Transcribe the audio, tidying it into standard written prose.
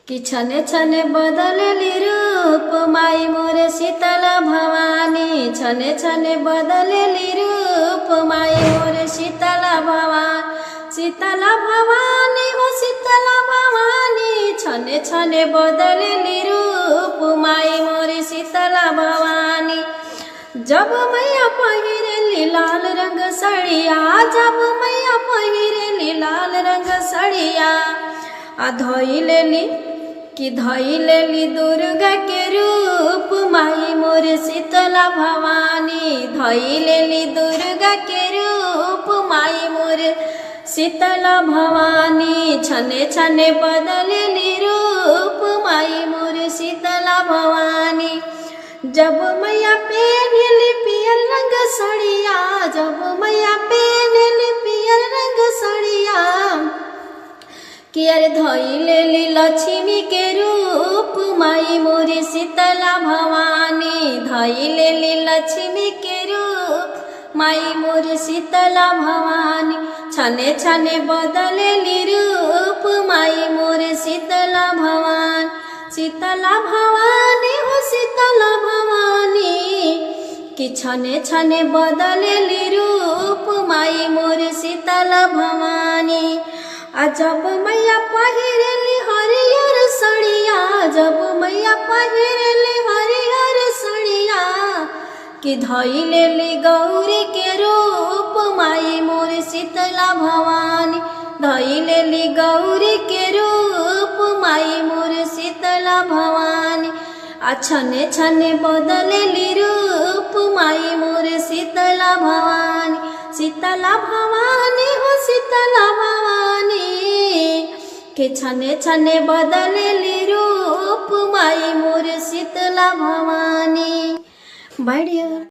कि छने छने बदलेली रूप माई मोरे शीतला भवानी। छने छने बदलेली रूप माई मोरे शीतला भवानी। शीतला भवानी हो शीतला भवानी। छने छने बदलेली रूप माई मोरे शीतला भवानी। जब मैया पहिरेली लाल रंग सड़िया, जब मैया पहिरेली लाल रंग सड़िया, धोई लेली दुर्गा के रूप माई मोर शीतला भवानी। धोई लेली दुर्गा के रूप माई मोर शीतला भवानी। छने छने बदलेली रूप माई मोर शीतला भवानी। जब मैया पहनेली पियर रंग सड़िया, जब मैया पहनेली पियर रंग सड़िया, कि अरे धोई लेली लक्ष्मी के रूप माई मोरी शीतला भवानी। धोई लेली लक्ष्मी के रूप माई मोरी शीतला भवानी। छने छने बदलेली रूप माई मोरी शीतला भवानी। शीतला भवानी हो शीतला भवानी, कि छने छने बदलेली रूप माई मोरी शीतला भवानी। जब मैया पहिरेली हरियर सड़िया, जब मैया पहिरेली हरियर सड़िया, कि धोई लेली गौरी के रूप माई मोर शीतला भवानी। धोई लेली गौरी के रूप माई मोर शीतला भवानी। छने छने बदलेली रूप माई मोर शीतला भवानी। शीतला भवानी हो शीतला भवानी, के छने छने बदलेली रूप माई मोर शीतला भवानी। Bye Deere.